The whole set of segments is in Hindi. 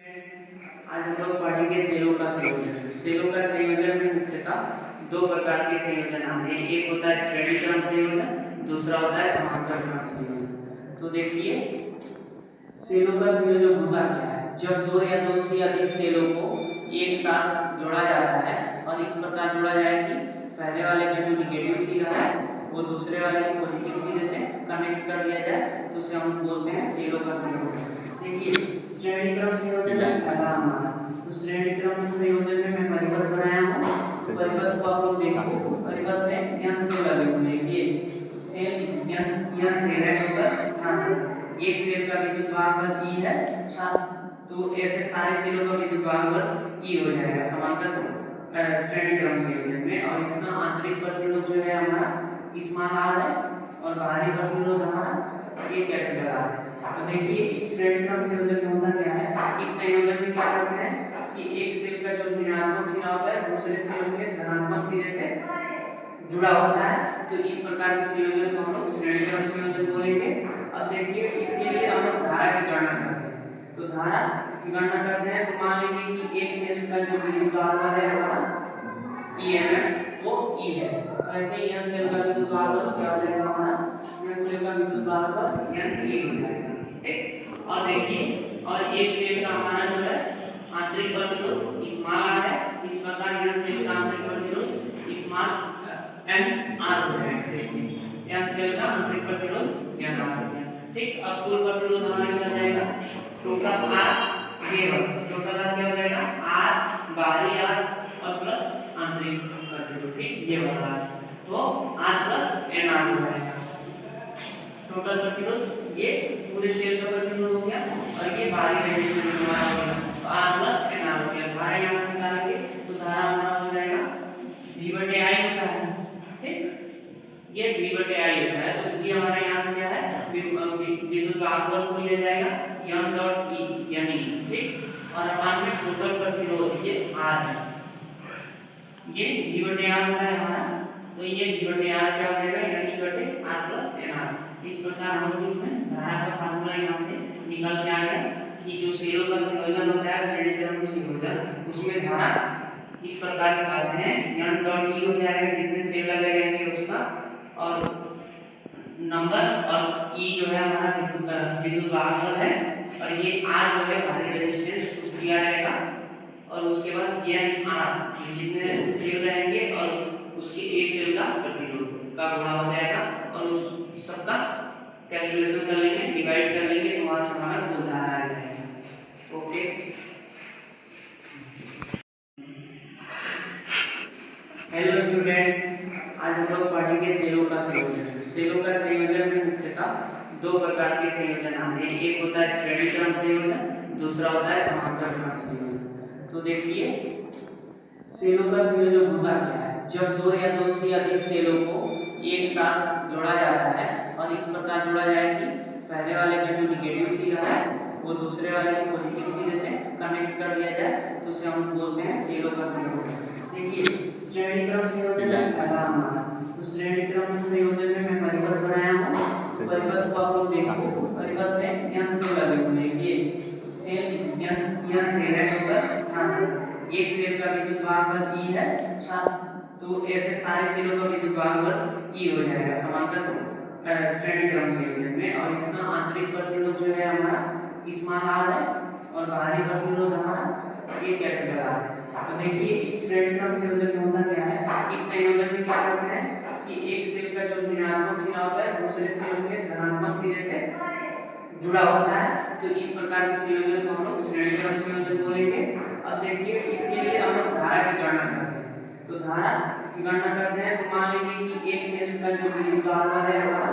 आज हम लोग पढ़ेंगे सेलों का संयोजन। सेलों का संयोजन में मुख्यतः दो प्रकार के संयोजन आते हैं। एक होता है श्रेणी क्रम संयोजन, दूसरा होता है समांतर क्रम संयोजन। तो देखिए सेलों का संयोजन होता क्या है। जब दो या दो से अधिक सेलों को एक साथ जोड़ा जाता है और इस प्रकार जोड़ा जाए कि पहले वाले का जो निगेटिव सिरा है वो दूसरे वाले के पॉजिटिव सिरे से कनेक्ट कर दिया जाए, तो उसे हम बोलते हैं सेलों का संयोजन। देखिए श्रेणी क्रम संयोजन है पहला हमारा। तो श्रेणी क्रम संयोजन में मैं परिपथ बनाया हूँ। तो परिपथ को आप लोग देखो, परिपथ में यहां सेल लगे हुए हैं। ये सेल यहां सेल है, तो एक सेल का विद्युत भागफल E है 7, तो ऐसे सारे सेलों का विद्युत भागफल E हो जाएगा समांतर श्रेणी क्रम संयोजन में। और इसका आंतरिक प्रतिरोध जो है हमारा स्मॉल r है और बाहरी प्रतिरोध हमारा ये कैपिटल R है। तो देखिए इस श्रेणी क्रम संयोजन में होता क्या है, इस संयोजन में क्या करते हैं कि एक सेल का जो ऋणात्मक सिरा होता है दूसरे सेल के धनात्मक सिरे से जुड़ा होता है। तो इस प्रकार के संयोजन को हम लोग श्रेणी क्रम संयोजन बोलेंगे। अब देखिए इसके लिए हम लोग धारा की गणना करते हैं। तो धारा की गणना करते हैं तो मान लीजिए कि एक सेल का जो विद्युत भागफल है हमारा EMF वो E है। तो ऐसे ही n सेल का विद्युत भागफल क्या हो जाएगा हमारा, n सेल का विद्युत भागफल NE हो जाएगा। ठीक, और देखिए और एक सेल का हमारा जो है आंतरिक प्रतिरोध स्मॉल r है, इस प्रकार n सेल का आंतरिक प्रतिरोध स्मॉल nr हो जाएगा। देखिए n सेल का आंतरिक प्रतिरोध nr हो गया। ठीक, अब कुल प्रतिरोध हमारा क्या हो जाएगा, टोटल r केवल टोटल r क्या हो जाएगा r बाहरी r और प्लस आंतरिक प्रतिरोध। ठीक, ये वाला तो r प्लस nr हो जाएगा। टोटल प्रतिरोध ये पूरे सेल का प्रतिरोध हो गया और ये बाहरी रेजिस्टेंस हमारा हो गया, तो r प्लस nr हो गया। धारा यहाँ से निकालेंगे तो धारा हमारा हो जाएगा v/i होता है। ठीक, ये v/i होता है। तो ये हमारा यहाँ से क्या है विद्युत भागफल को लिया जाएगा m.e यानी। ठीक, और अपान में टोटल प्रतिरोध ये r है, ये v/r होता है हमारा। तो ये v/r क्या हो जाएगा यानी r प्लस nr। इस प्रकार हम लोग इसमें धारा का फार्मूला यहाँ से निकल के आ गया कि जो सेलों का संयोजन होता है श्रेणी क्रम संयोजन, उसमें धारा इस प्रकार निकालते हैं m.e हो जाएगा जितने सेल लगे रहेंगे उसका, और नंबर, और E जो है हमारा विद्युत भागफल है, और ये R जो है बाहरी रेजिस्टेंस कुछ दिया रहेगा, और उसके बाद NR जितने सेल रहेंगे और उसके एक सेल का प्रतिरोध का गुणा हो जाएगा, और उस सबका कैलकुलेशन कर लेंगे, डिवाइड कर लेंगे, तो वहां से हमारा कुल धारा आ जाएगा। ओके, हेलो स्टूडेंट, आज हम लोग पढ़ेंगे सेलों का संयोजन। सेलों का संयोजन में मुख्यतः दो प्रकार के संयोजन आते हैं। एक होता है श्रेणी क्रम संयोजन, दूसरा होता है समांतर क्रम संयोजन। तो देखिए सेलों का संयोजन होता क्या है, जब दो या दो से अधिक सेलों को एक साथ जोड़ा जाता है और इस प्रकार जोड़ा जाए कि पहले वाले का जो निगेटिव सिरा है वो दूसरे वाले के पॉजिटिव सिरे से कनेक्ट कर दिया जाए, तो उसे हम बोलते हैं सेलों का संयोजन। देखिए श्रेणी क्रम संयोजन है पहला हमारा। तो श्रेणी क्रम संयोजन में मैं परिपथ बनाया हूँ। तो परिपथ को आप लोग देखो, परिपथ में यहाँ सेल लगे हुए हैं। ये सेल यहाँ सेल है, तो एक सेल का विद्युत भागफल E है 7, तो ऐसे सारे सेलों का विद्युत भागफल E हो जाएगा समांतर श्रेणी क्रम संयोजन में। और इसका आंतरिक प्रतिरोध जो है हमारा स्मॉल r है और बाहरी प्रतिरोध हमारा ये कैपिटल R है। तो देखिए इस श्रेणी क्रम संयोजन में होता क्या है, इस संयोजन में क्या करते हैं कि एक सेल का जो ऋणात्मक सिरा होता है दूसरे सेल के धनात्मक सिरे से जुड़ा होता है। तो इस प्रकार के संयोजन को हम लोग श्रेणी क्रम संयोजन बोलेंगे। अब देखिए इसके लिए हम लोग धारा की गणना करते हैं। तो धारा की गणना करते हैं तो मान लीजिए कि एक सेल का जो विद्युत भागफल है हमारा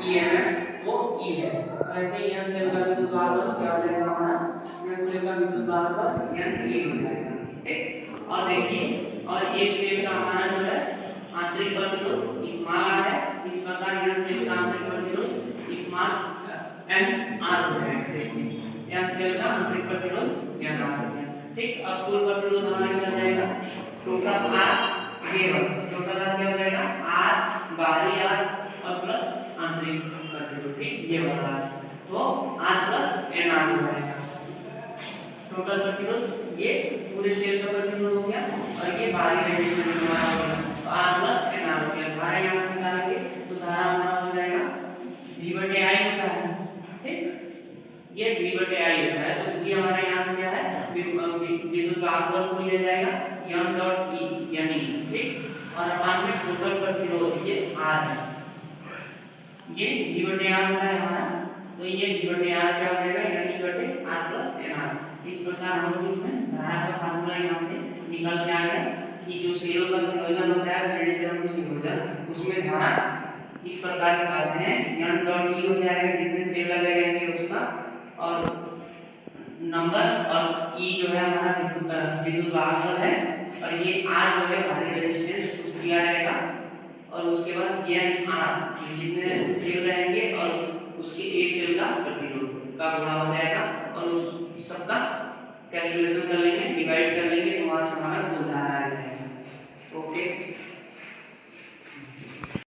EMF वो E है। तो ऐसे ही n सेल का विद्युत भागफल क्या हो जाएगा हमारा, n सेल का विद्युत भागफल NE हो जाएगा। ठीक, और देखिए और एक सेल का हमारा जो है आंतरिक प्रतिरोध स्मॉल r है, इस प्रकार n सेल का आंतरिक प्रतिरोध स्मॉल nr हो जाएगा। देखिए n सेल का आंतरिक प्रतिरोध nr हो गया। ठीक, अब कुल प्रतिरोध हमारा क्या हो जाएगा, टोटल r केवल टोटल r क्या हो जाएगा r बाहरी r और प्लस आंतरिक प्रतिरोध। ठीक, ये वाला तो r प्लस nr हो जाएगा। टोटल प्रतिरोध ये पूरे सेल का प्रतिरोध हो गया और ये बाहरी रेजिस्टेंस हमारा हो गया। तो R प्लस NR हो गया। धारा यहाँ से निकालेंगे तो धारा हमारा हो जाएगा V/I होता है, ठीक, ये V/I होता है। तो ये हमारा यहाँ से क्या है, विद्युत का आंदोलन को लिया जाएगा M डॉट E यानी, ठीक, और अपान में टोटल प्रतिरोध ये R है, ये V/R होता है हमारा। तो ये V/R क्या हो जाएगा, यानी R प्लस NR। इस प्रकार हम लोग इसमें धारा का फार्मूला यहाँ से निकल के आ गया कि जो सेलों का संयोजन होता है श्रेणी क्रम संयोजन, उसमें धारा इस प्रकार निकालते हैं। M डॉट E हो जाएगा जितने सेल लगे रहेंगे उसका, और नंबर, और E जो है हमारा विद्युत वाहक है, और ये R जो है बाहरी रेजिस्टेंस कुछ दिया रहेगा, और उसके बाद NR जितने सेल रहेंगे और उसके एक सेल का प्रतिरोध का गुणा हो जाएगा, और उस सबका कैलकुलेशन कर